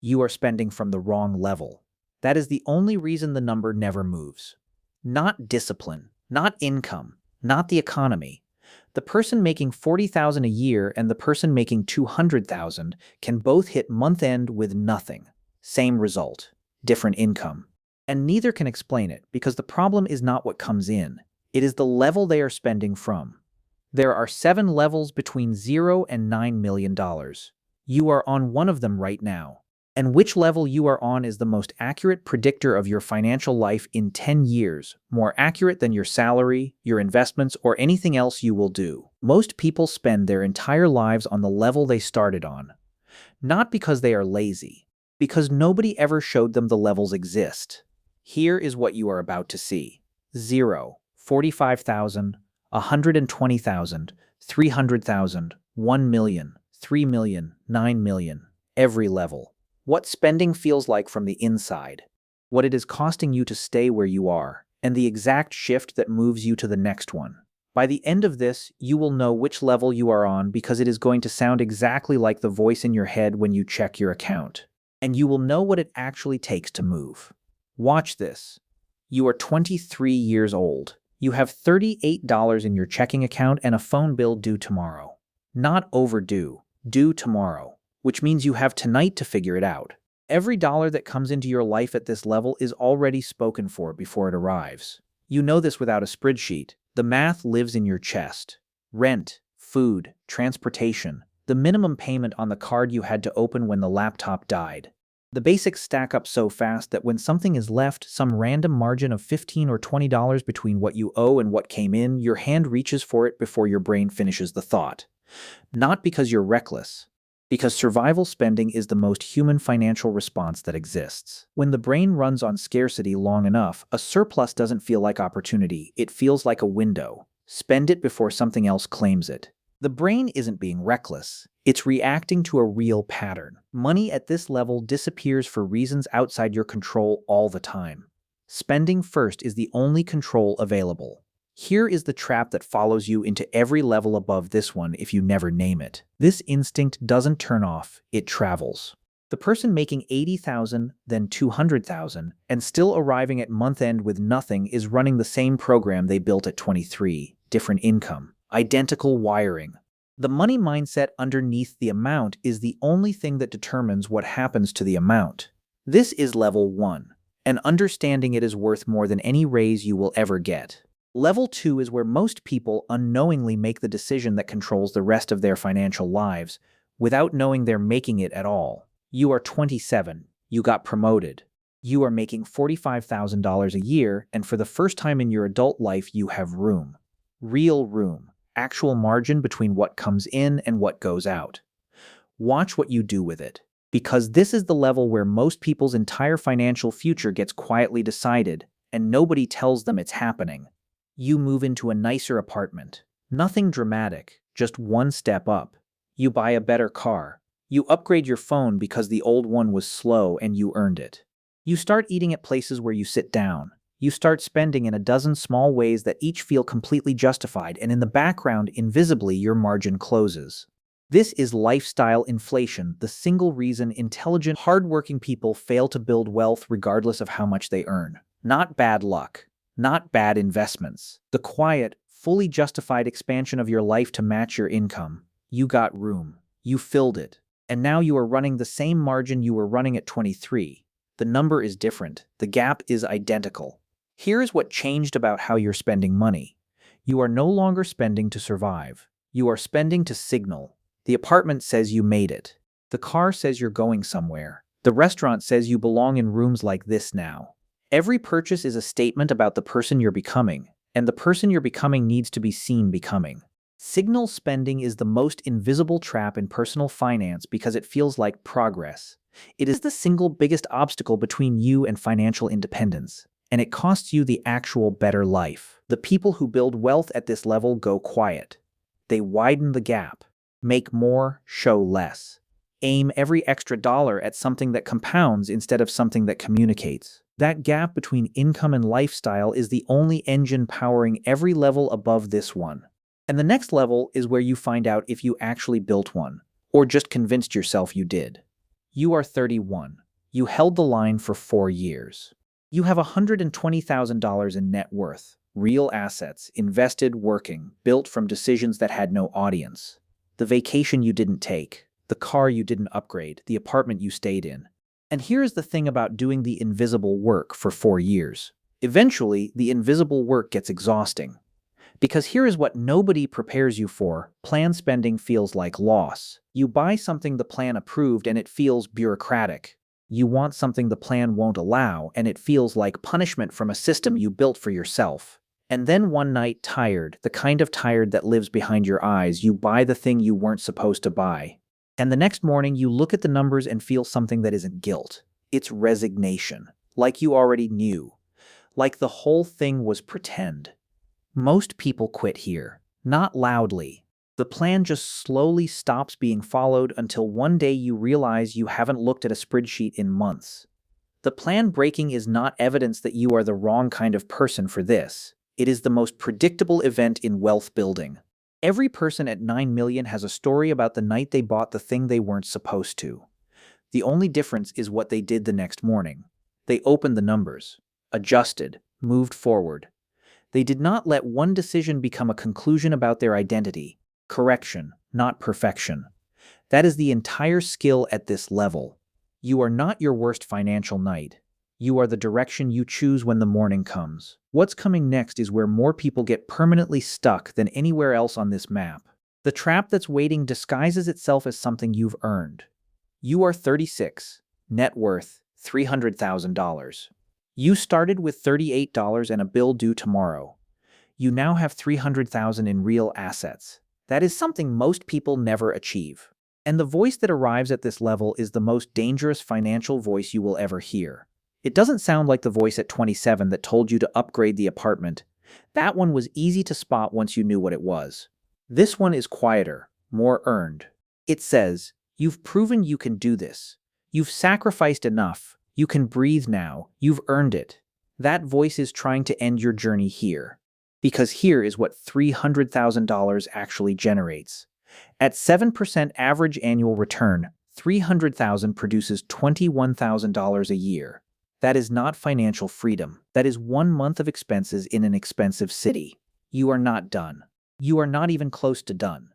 You are spending from the wrong level. That is the only reason the number never moves. Not discipline, not income, not the economy. The person making 40,000 a year and the person making 200,000 can both hit month end with nothing. Same result, different income. And neither can explain it because the problem is not what comes in. It is the level they are spending from. There are 7 levels between $0 and $9 million. You are on one of them right now. And which level you are on is the most accurate predictor of your financial life in 10 years, more accurate than your salary, your investments, or anything else you will do. Most people spend their entire lives on the level they started on. Not because they are lazy, because nobody ever showed them the levels exist. Here is what you are about to see. 0, 45,000, 120,000, 300,000, 1 million, 3 million, 9 million, every level. What spending feels like from the inside, what it is costing you to stay where you are, and the exact shift that moves you to the next one. By the end of this, you will know which level you are on because it is going to sound exactly like the voice in your head when you check your account. And you will know what it actually takes to move. Watch this. You are 23 years old. You have $38 in your checking account and a phone bill due tomorrow. Not overdue, due tomorrow. Which means you have tonight to figure it out. Every dollar that comes into your life at this level is already spoken for before it arrives. You know this without a spreadsheet. The math lives in your chest. Rent, food, transportation, the minimum payment on the card you had to open when the laptop died. The basics stack up so fast that when something is left, some random margin of $15 or $20 between what you owe and what came in, your hand reaches for it before your brain finishes the thought. Not because you're reckless. Because survival spending is the most human financial response that exists. When the brain runs on scarcity long enough, a surplus doesn't feel like opportunity, it feels like a window. Spend it before something else claims it. The brain isn't being reckless, it's reacting to a real pattern. Money at this level disappears for reasons outside your control all the time. Spending first is the only control available. Here is the trap that follows you into every level above this one if you never name it. This instinct doesn't turn off, it travels. The person making 80,000, then 200,000, and still arriving at month end with nothing is running the same program they built at 23, different income, identical wiring. The money mindset underneath the amount is the only thing that determines what happens to the amount. This is level 1, and understanding it is worth more than any raise you will ever get. Level 2 is where most people unknowingly make the decision that controls the rest of their financial lives, without knowing they're making it at all. You are 27. You got promoted. You are making $45,000 a year, and for the first time in your adult life, you have room. Real room. Actual margin between what comes in and what goes out. Watch what you do with it. Because this is the level where most people's entire financial future gets quietly decided, and nobody tells them it's happening. You move into a nicer apartment. Nothing dramatic, just one step up. You buy a better car. You upgrade your phone because the old one was slow and you earned it. You start eating at places where you sit down. You start spending in a dozen small ways that each feel completely justified, and in the background, invisibly, your margin closes. This is lifestyle inflation, the single reason intelligent, hardworking people fail to build wealth regardless of how much they earn. Not bad luck. Not bad investments. The quiet, fully justified expansion of your life to match your income. You got room. You filled it. And now you are running the same margin you were running at 23. The number is different. The gap is identical. Here's what changed about how you're spending money. You are no longer spending to survive. You are spending to signal. The apartment says you made it. The car says you're going somewhere. The restaurant says you belong in rooms like this now. Every purchase is a statement about the person you're becoming, and the person you're becoming needs to be seen becoming. Signal spending is the most invisible trap in personal finance because it feels like progress. It is the single biggest obstacle between you and financial independence, and it costs you the actual better life. The people who build wealth at this level go quiet. They widen the gap, make more, show less. Aim every extra dollar at something that compounds instead of something that communicates. That gap between income and lifestyle is the only engine powering every level above this one. And the next level is where you find out if you actually built one, or just convinced yourself you did. You are 31. You held the line for 4 years. You have $120,000 in net worth, real assets, invested, working, built from decisions that had no audience. The vacation you didn't take, the car you didn't upgrade, the apartment you stayed in. And here's the thing about doing the invisible work for 4 years. Eventually, the invisible work gets exhausting. Because here is what nobody prepares you for: planned spending feels like loss. You buy something the plan approved and it feels bureaucratic. You want something the plan won't allow and it feels like punishment from a system you built for yourself. And then one night, tired, the kind of tired that lives behind your eyes, you buy the thing you weren't supposed to buy. And the next morning, you look at the numbers and feel something that isn't guilt. It's resignation. Like you already knew. Like the whole thing was pretend. Most people quit here, not loudly. The plan just slowly stops being followed until one day you realize you haven't looked at a spreadsheet in months. The plan breaking is not evidence that you are the wrong kind of person for this. It is the most predictable event in wealth building. Every person at 9 million has a story about the night they bought the thing they weren't supposed to. The only difference is what they did the next morning. They opened the numbers, adjusted, moved forward. They did not let one decision become a conclusion about their identity. Correction, not perfection. That is the entire skill at this level. You are not your worst financial night. You are the direction you choose when the morning comes. What's coming next is where more people get permanently stuck than anywhere else on this map. The trap that's waiting disguises itself as something you've earned. You are 36, net worth $300,000. You started with $38 and a bill due tomorrow. You now have $300,000 in real assets. That is something most people never achieve. And the voice that arrives at this level is the most dangerous financial voice you will ever hear. It doesn't sound like the voice at 27 that told you to upgrade the apartment. That one was easy to spot once you knew what it was. This one is quieter, more earned. It says, "You've proven you can do this. You've sacrificed enough. You can breathe now. You've earned it." That voice is trying to end your journey here. Because here is what $300,000 actually generates. At 7% average annual return, $300,000 produces $21,000 a year. That is not financial freedom. That is 1 month of expenses in an expensive city. You are not done. You are not even close to done.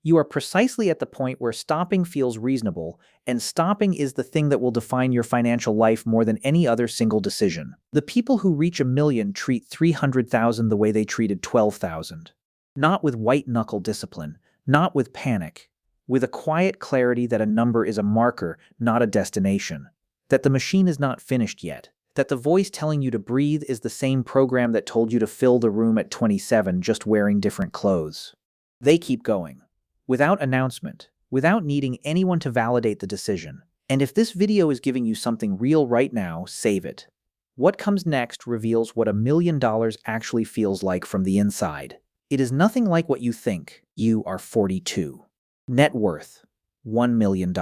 You are precisely at the point where stopping feels reasonable, and stopping is the thing that will define your financial life more than any other single decision. The people who reach 1 million treat 300,000 the way they treated 12,000. Not with white-knuckle discipline, not with panic, with a quiet clarity that a number is a marker, not a destination. That the machine is not finished yet. That the voice telling you to breathe is the same program that told you to fill the room at 27, just wearing different clothes. They keep going. Without announcement, without needing anyone to validate the decision. And if this video is giving you something real right now, save it. What comes next reveals what $1 million actually feels like from the inside. It is nothing like what you think. You are 42. Net worth, $1 million.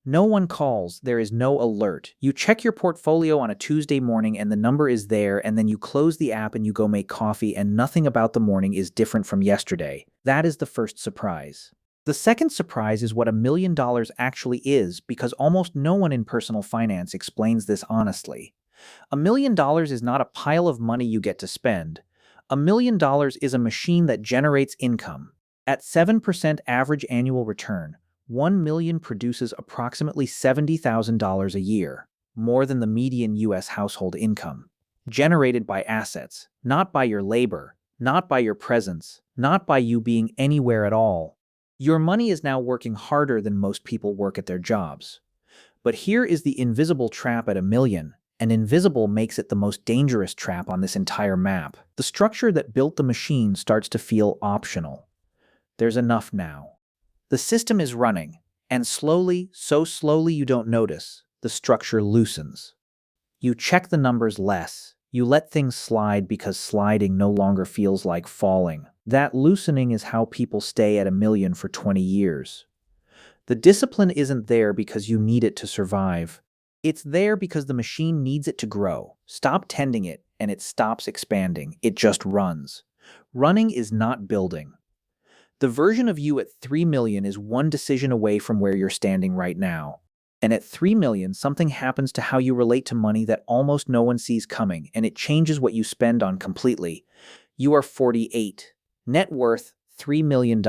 No one calls, there is no alert. You check your portfolio on a Tuesday morning and the number is there, and then you close the app and you go make coffee and nothing about the morning is different from yesterday. That is the first surprise. The second surprise is what $1 million actually is, because almost no one in personal finance explains this honestly. $1 million is not a pile of money you get to spend. $1 million is a machine that generates income. At 7% average annual return, 1 million produces approximately $70,000 a year, more than the median U.S. household income. Generated by assets, not by your labor, not by your presence, not by you being anywhere at all. Your money is now working harder than most people work at their jobs. But here is the invisible trap at $1 million, and invisible makes it the most dangerous trap on this entire map. The structure that built the machine starts to feel optional. There's enough now. The system is running, and slowly, so slowly you don't notice, the structure loosens. You check the numbers less. You let things slide because sliding no longer feels like falling. That loosening is how people stay at $1 million for 20 years. The discipline isn't there because you need it to survive. It's there because the machine needs it to grow. Stop tending it, and it stops expanding. It just runs. Running is not building. The version of you at 3 million is one decision away from where you're standing right now. And at 3 million, something happens to how you relate to money that almost no one sees coming, and it changes what you spend on completely. You are 48. Net worth $3 million.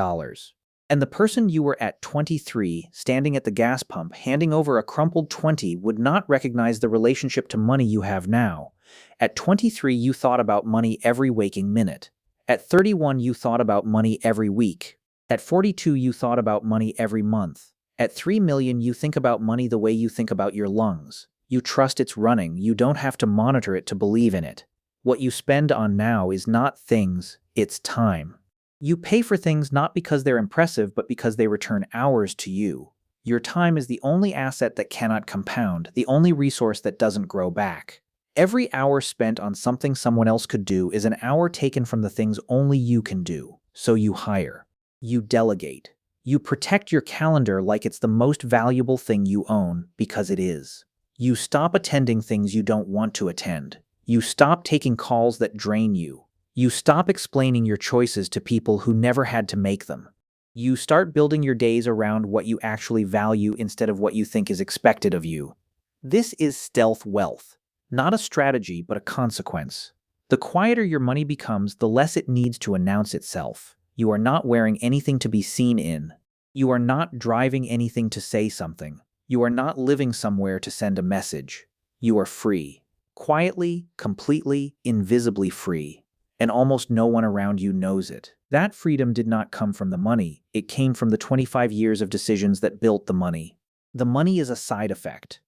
And the person you were at 23, standing at the gas pump, handing over a crumpled 20, would not recognize the relationship to money you have now. At 23, you thought about money every waking minute. At 31, you thought about money every week. At 42, you thought about money every month. At 3 million, you think about money the way you think about your lungs. You trust it's running. You don't have to monitor it to believe in it. What you spend on now is not things, it's time. You pay for things not because they're impressive, but because they return hours to you. Your time is the only asset that cannot compound, the only resource that doesn't grow back. Every hour spent on something someone else could do is an hour taken from the things only you can do. So you hire. You delegate. You protect your calendar like it's the most valuable thing you own, because it is. You stop attending things you don't want to attend. You stop taking calls that drain you. You stop explaining your choices to people who never had to make them. You start building your days around what you actually value instead of what you think is expected of you. This is stealth wealth. Not a strategy, but a consequence. The quieter your money becomes, the less it needs to announce itself. You are not wearing anything to be seen in. You are not driving anything to say something. You are not living somewhere to send a message. You are free. Quietly, completely, invisibly free. And almost no one around you knows it. That freedom did not come from the money. It came from the 25 years of decisions that built the money. The money is a side effect.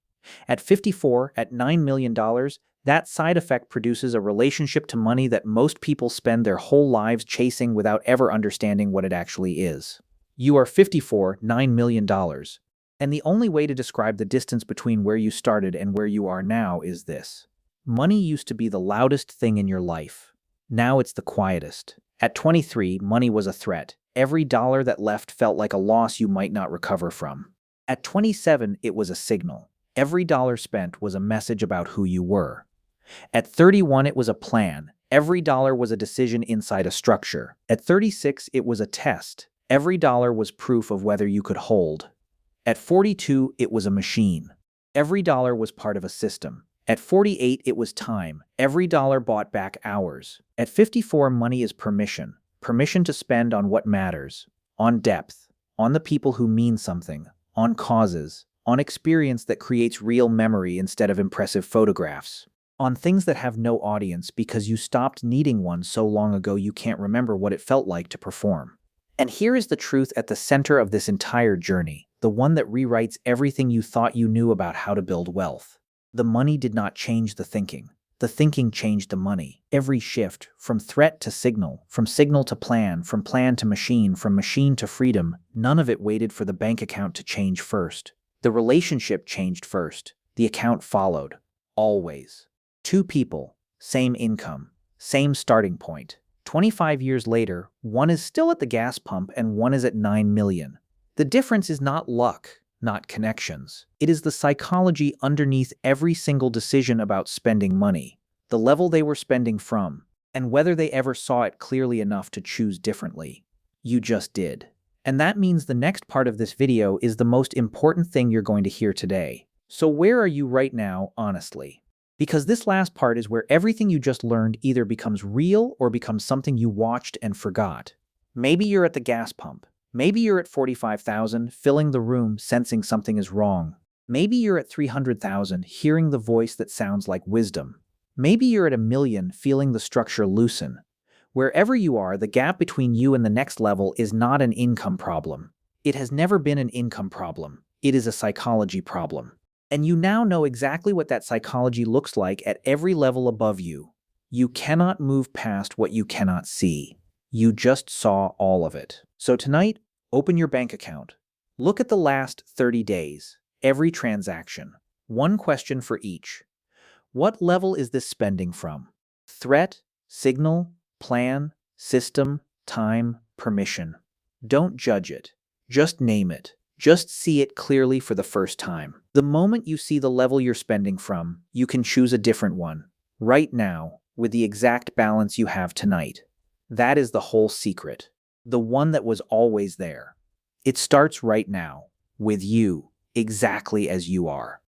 At 54, at $9 million, that side effect produces a relationship to money that most people spend their whole lives chasing without ever understanding what it actually is. You are 54, $9 million. And the only way to describe the distance between where you started and where you are now is this. Money used to be the loudest thing in your life. Now it's the quietest. At 23, money was a threat. Every dollar that left felt like a loss you might not recover from. At 27, it was a signal. Every dollar spent was a message about who you were. At 31, it was a plan. Every dollar was a decision inside a structure. At 36, it was a test. Every dollar was proof of whether you could hold. At 42, it was a machine. Every dollar was part of a system. At 48, it was time. Every dollar bought back hours. At 54, money is permission. Permission to spend on what matters. On depth. On the people who mean something. On causes. On experience that creates real memory instead of impressive photographs. On things that have no audience because you stopped needing one so long ago you can't remember what it felt like to perform. And here is the truth at the center of this entire journey, the one that rewrites everything you thought you knew about how to build wealth. The money did not change the thinking. The thinking changed the money. Every shift, from threat to signal, from signal to plan, from plan to machine, from machine to freedom, none of it waited for the bank account to change first. The relationship changed first. The account followed. Always. Two people, same income, same starting point. 25 years later, one is still at the gas pump and one is at 9 million. The difference is not luck, not connections. It is the psychology underneath every single decision about spending money, the level they were spending from, and whether they ever saw it clearly enough to choose differently. You just did. And that means the next part of this video is the most important thing you're going to hear today. So where are you right now, honestly? Because this last part is where everything you just learned either becomes real or becomes something you watched and forgot. Maybe you're at the gas pump. Maybe you're at 45,000, filling the room, sensing something is wrong. Maybe you're at 300,000, hearing the voice that sounds like wisdom. Maybe you're at 1 million, feeling the structure loosen. Wherever you are, the gap between you and the next level is not an income problem. It has never been an income problem. It is a psychology problem. And you now know exactly what that psychology looks like at every level above you. You cannot move past what you cannot see. You just saw all of it. So tonight, open your bank account. Look at the last 30 days, every transaction. One question for each. What level is this spending from? Threat, signal, plan, system, time, permission. Don't judge it. Just name it. Just see it clearly for the first time. The moment you see the level you're spending from, you can choose a different one. Right now, with the exact balance you have tonight. That is the whole secret. The one that was always there. It starts right now. With you. exactly as you are.